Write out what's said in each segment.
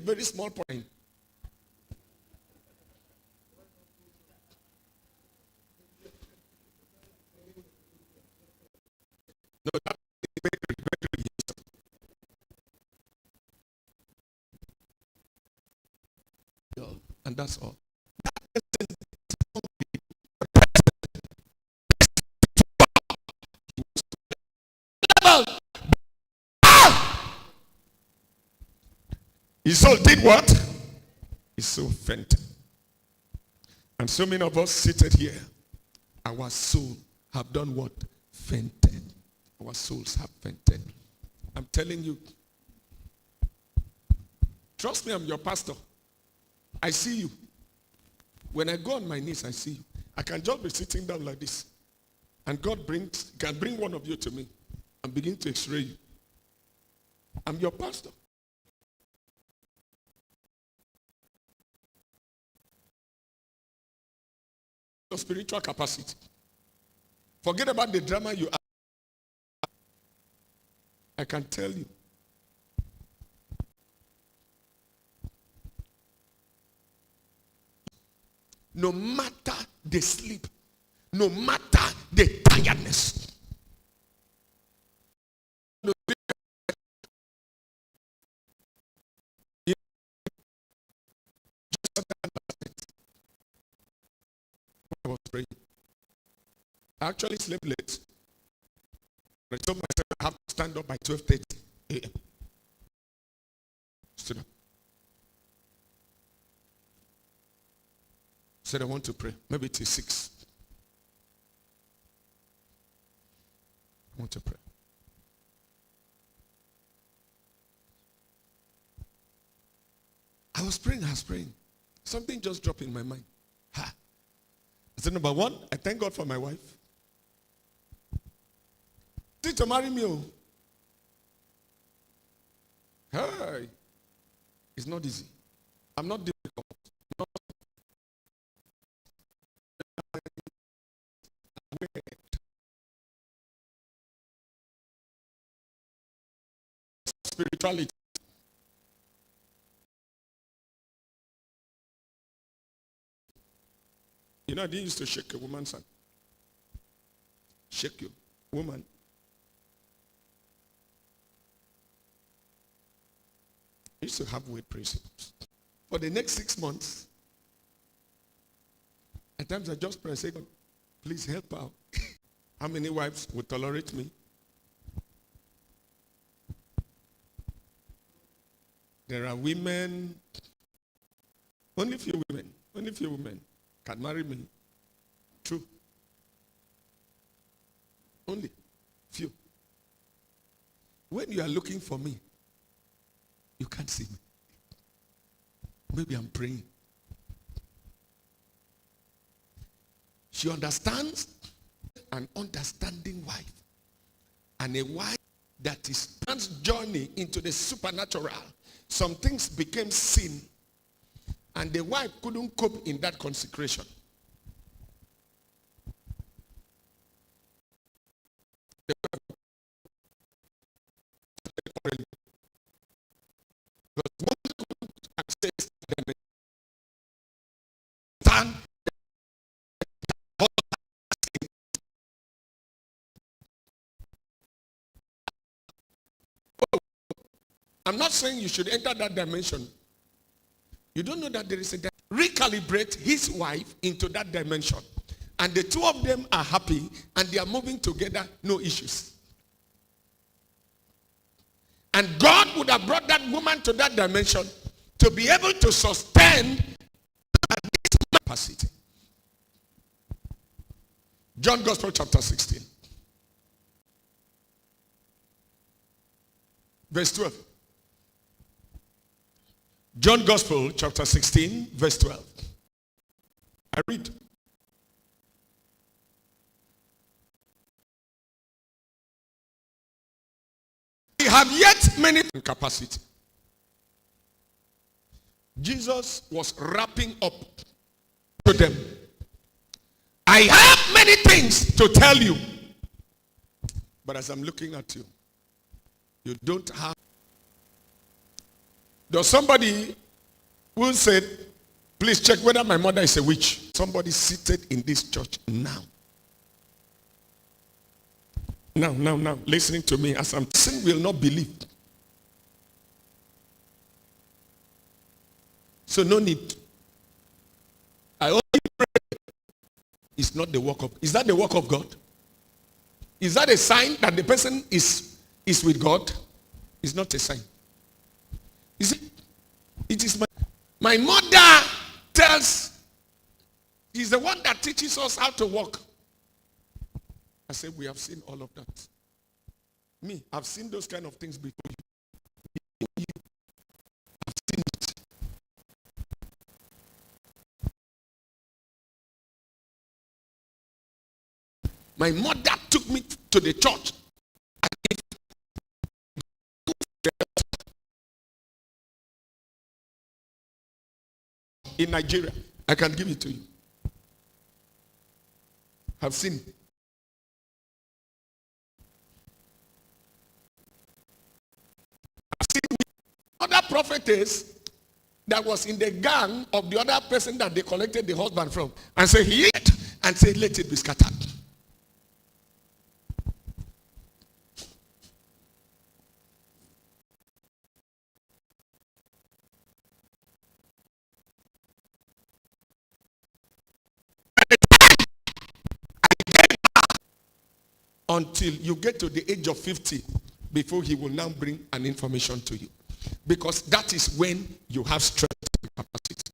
very small point. No, that is very, very, and that's all. His soul did what? His soul fainted. And so many of us seated here, our soul have done what? Fainted. Our souls have fainted. I'm telling you. Trust me, I'm your pastor. I see you. When I go on my knees, I see you. I can just be sitting down like this. And God can bring one of you to me and begin to x-ray you. I'm your pastor. Your spiritual capacity. Forget about the drama you are. I can tell you. No matter the sleep, no matter the tiredness, I was praying. I actually slept late. I told myself I have to stand up by 12:30 a.m. Stood up. Said I want to pray. Maybe till 6. I want to pray. I was praying. Something just dropped in my mind. I said, number one, I thank God for my wife. She to marry me. Oh. Hey. It's not easy. I'm not difficult. Spirituality. You know, they used to shake a woman's hand. Shake you, woman. I used to have weight principles. For the next 6 months, at times I just pray and say, God, please help out. How many wives would tolerate me? There are women, only few women can marry me. True. Only few. When you are looking for me, you can't see me. Maybe I'm praying. She understands an understanding wife. And a wife that is man's journey into the supernatural. Some things became sin. And the wife couldn't cope in that consecration. Because one couldn't access them. I'm not saying you should enter that dimension. You don't know that there is a recalibrate his wife into that dimension. And the two of them are happy and they are moving together, no issues. And God would have brought that woman to that dimension to be able to sustain this capacity. John Gospel chapter 16. Verse 12. John Gospel chapter 16 verse 12. I read. We have yet many capacity. Jesus was wrapping up to them. I have many things to tell you. But as I'm looking at you, you don't have. There's somebody who said, please check whether my mother is a witch. Somebody seated in this church now. Now, listening to me as I'm saying will not believe. So no need. I only pray. It's not the work of, is that the work of God? Is that a sign that the person is with God? It's not a sign. Is it? It is my mother tells, she's the one that teaches us how to walk. I said, we have seen all of that. Me, I've seen those kind of things before you. I've seen it. My mother took me to the church. In Nigeria, I can give it to you. I've seen it. I've seen other prophetess that was in the gang of the other person that they collected the husband from, and say he ate and say let it be scattered. Until you get to the age of 50 before he will now bring an information to you. Because that is when you have strength and capacity.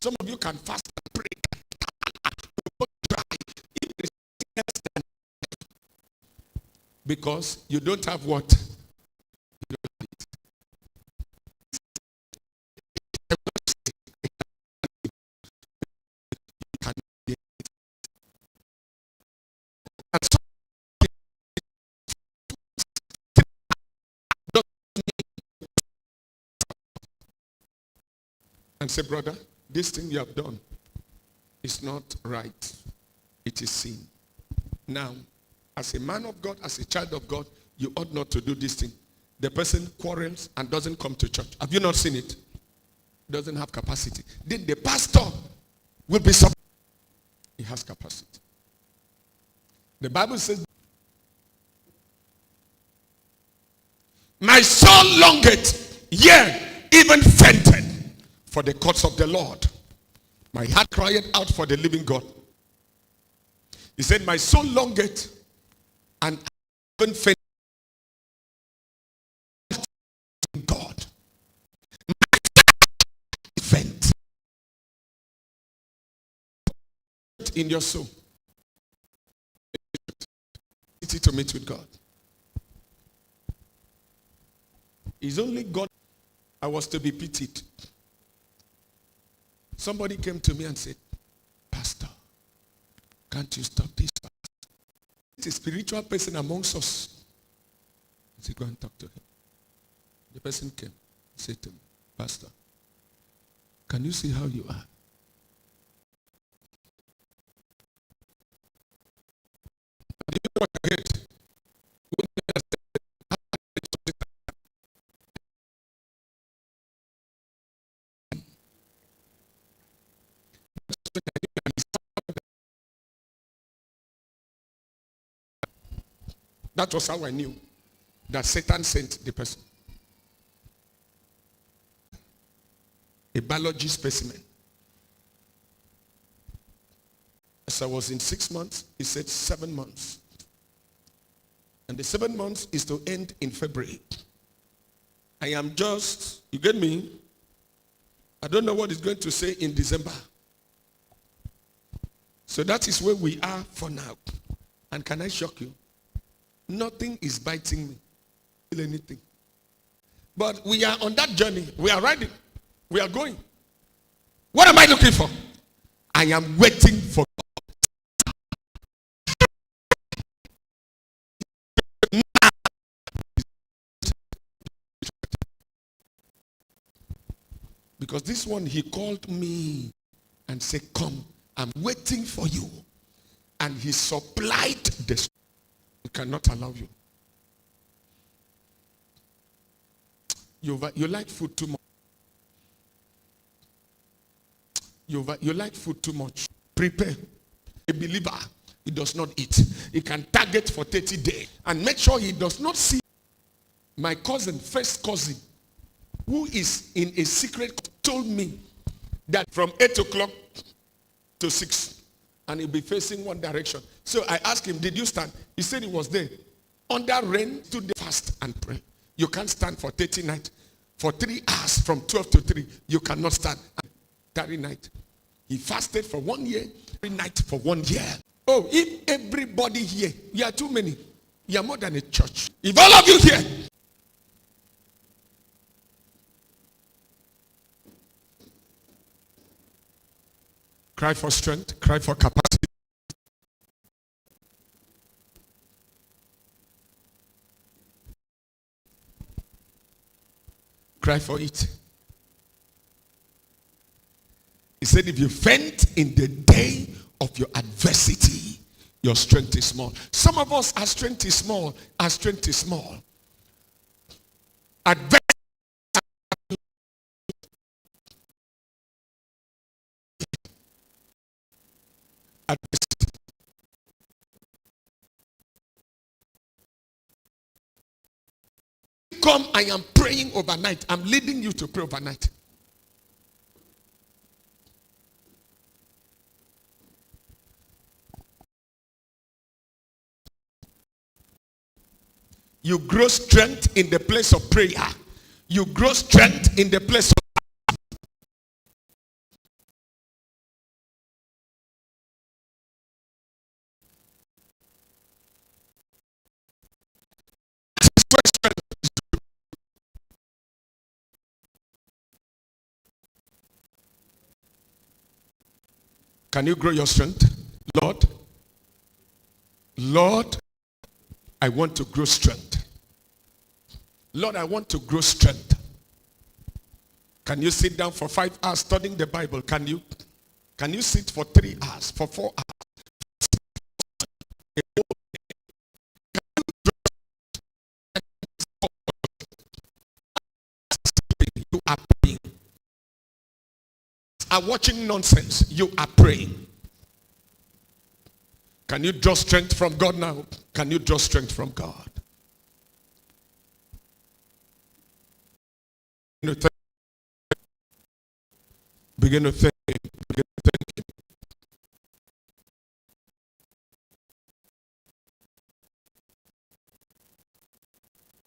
Some of you can fast and pray. Because you don't have what? And say, brother, this thing you have done is not right. It is sin. Now, as a man of God, as a child of God, you ought not to do this thing. The person quarrels and doesn't come to church. Have you not seen it? Doesn't have capacity. Then the pastor will be surprised. He has capacity. The Bible says, my soul longeth, yea, even fainted for the courts of the Lord. My heart cried out for the living God. He said, my soul longeth and even fainted in God. My faint in your soul. To meet with God. It's only God I was to be pitied. Somebody came to me and said, Pastor, can't you stop this? It's a spiritual person amongst us. I said, go and talk to him. The person came, said to me, Pastor, can you see how you are? Do you know what I hate? That was how I knew that Satan sent the person. A biology specimen. As I was in 6 months, he said 7 months. And the 7 months is to end in February. I am just, you get me? I don't know what he's going to say in December. So that is where we are for now. And can I shock you? Nothing is biting me. Anything. But we are on that journey. We are riding. We are going. What am I looking for? I am waiting for God. Because this one, he called me and said, come, I'm waiting for you. And he supplied the. He cannot allow you. You like food too much. You like food too much. Prepare. A believer, he does not eat. He can target for 30 days. And make sure he does not see. My cousin, first cousin, who is in a secret, told me that from 8 o'clock to 6, and he'll be facing one direction. So I asked him, did you stand? He said he was there. Under rain, to the fast and pray. You can't stand for 30 nights. For 3 hours, from 12 to 3, you cannot stand. 30 night. He fasted for 1 year, every night for 1 year. Oh, if everybody here, you are too many. You are more than a church. If all of you here, cry for strength, cry for capacity. Cry for it. He said, if you faint in the day of your adversity, your strength is small. Some of us, our strength is small. Our strength is small. Adversity. Come, I am praying overnight. I'm leading you to pray overnight. You grow strength in the place of prayer. You grow strength in the place of Can you grow your strength? Lord, I want to grow strength. Lord, I want to grow strength. Can you sit down for 5 hours studying the Bible? Can you? Can you sit for 3 hours, for 4 hours? You are praying. Are watching nonsense. You are praying. Can you draw strength from God now? Can you draw strength from God? Begin to think. Begin to think.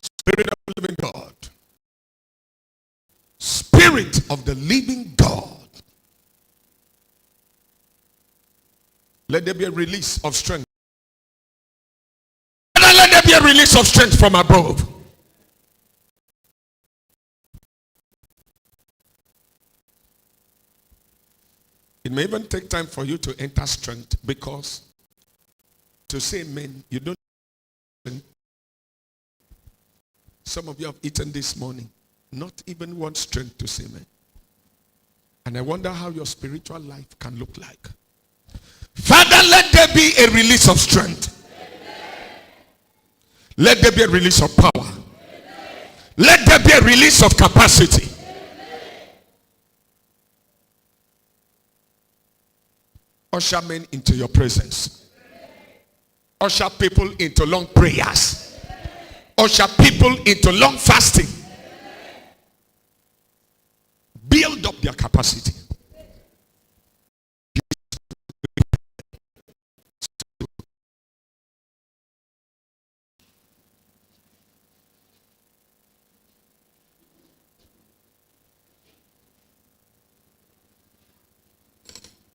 Spirit of the living God. Spirit of the living God. Let there be a release of strength. Let there be a release of strength from above. It may even take time for you to enter strength, because to say amen, you don't. Some of you have eaten this morning, not even one strength to say amen. And I wonder how your spiritual life can look like. Father, let there be a release of strength. Amen. Let there be a release of power. Amen. Let there be a release of capacity. Amen. Usher men into your presence. Amen. Usher people into long prayers. Amen. Usher people into long fasting. Amen. Build up their capacity.